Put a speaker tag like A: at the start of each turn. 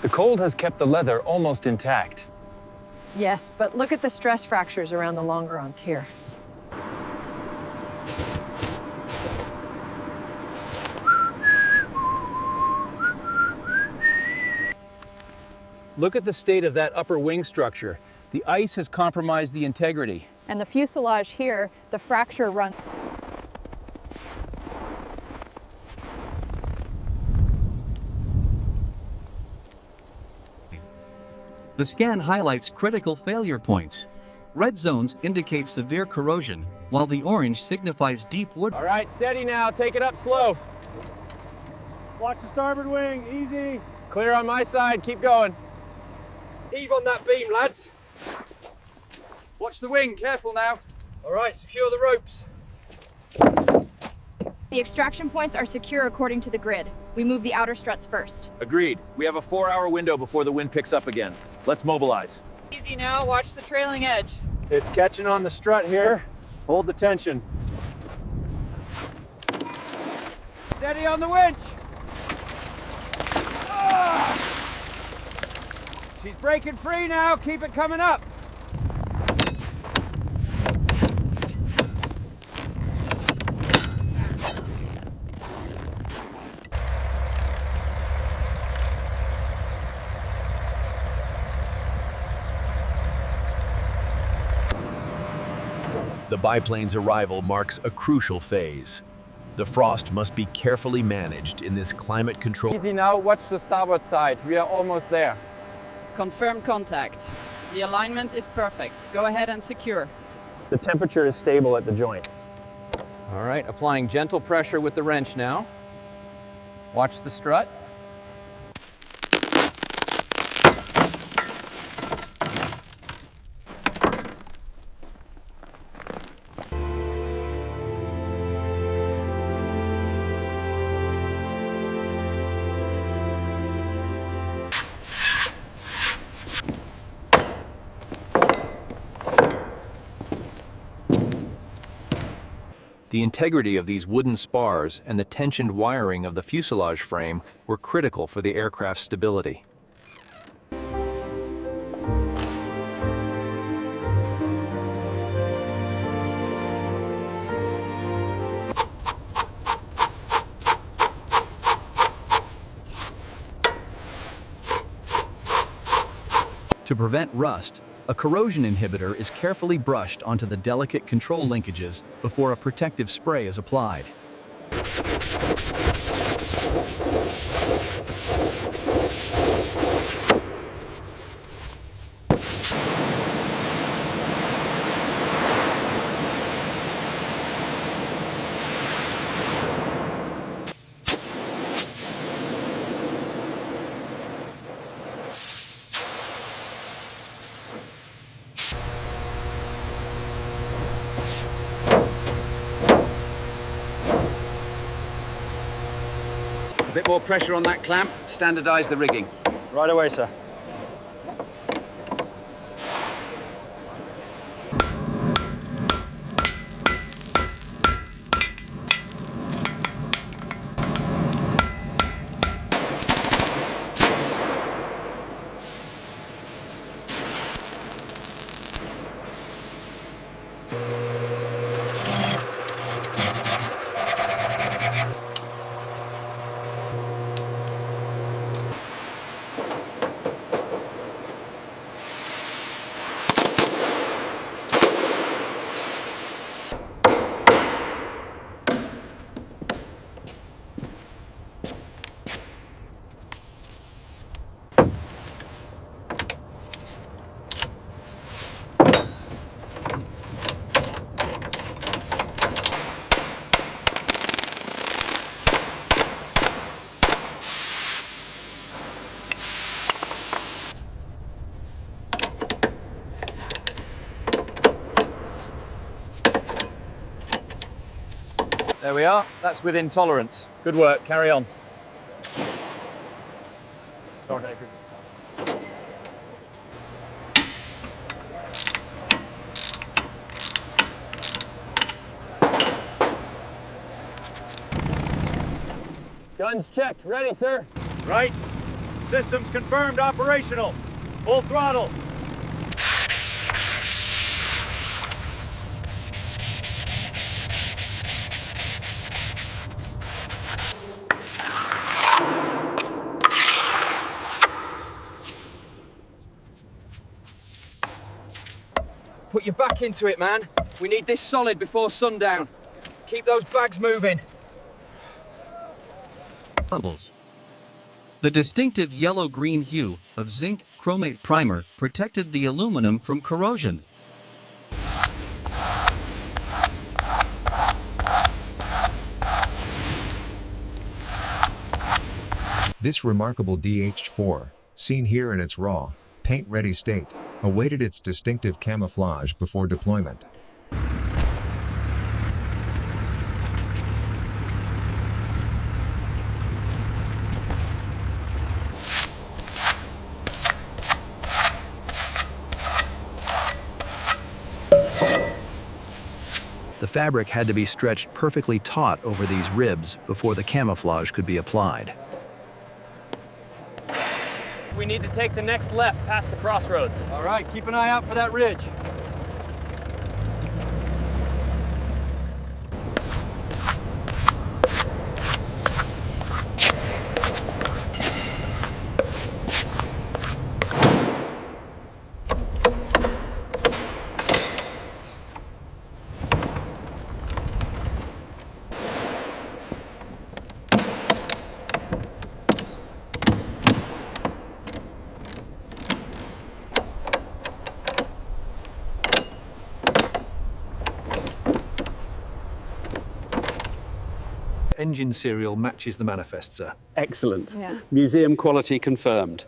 A: The cold has kept the leather almost intact.
B: Yes, but look at the stress fractures around the longerons here.
C: Look at the state of that upper wing structure. The ice has compromised the integrity.
D: And the fuselage here, the fracture runs.
E: The scan highlights critical failure points. Red zones indicate severe corrosion, while the orange signifies deep wood.
F: All right, steady now. Take it up slow.
G: Watch the starboard wing, easy.
F: Clear on my side. Keep going.
H: Heave on that beam, lads. Watch the wing, careful now. All right, secure the ropes.
I: The extraction points are secure according to the grid. We move the outer struts first.
F: Agreed. We have a 4-hour window before the wind picks up again. Let's mobilize.
J: Easy now, watch the trailing edge.
G: It's catching on the strut here. Hold the tension.
F: Steady on the winch. She's breaking free now. Keep it coming up.
K: The biplane's arrival marks a crucial phase. The frost must be carefully managed in this climate control.
F: Easy now. Watch the starboard side. We are almost there.
J: Confirm contact. The alignment is perfect. Go ahead and secure.
G: The temperature is stable at the joint.
C: All right, applying gentle pressure with the wrench now. Watch the strut.
K: The integrity of these wooden spars and the tensioned wiring of the fuselage frame were critical for the aircraft's stability. To prevent rust, a corrosion inhibitor is carefully brushed onto the delicate control linkages before a protective spray is applied.
H: A bit more pressure on that clamp, standardize the rigging.
G: Right away, sir.
F: There we are. That's within tolerance. Good work. Carry on.
G: Start anchor. Guns checked. Ready, sir. Right. Systems confirmed operational. Full throttle.
H: Put your back into it, man. We need this solid before sundown. Keep those bags moving.
E: Bubbles. The distinctive yellow-green hue of zinc chromate primer protected the aluminum from corrosion.
L: This remarkable DH-4, seen here in its raw, paint-ready state, awaited its distinctive camouflage before deployment.
K: The fabric had to be stretched perfectly taut over these ribs before the camouflage could be applied.
C: We need to take the next left past the crossroads.
H: All right, keep an eye out for that ridge.
M: Engine serial matches the manifest, sir.
N: Excellent.
D: Yeah.
N: Museum quality confirmed.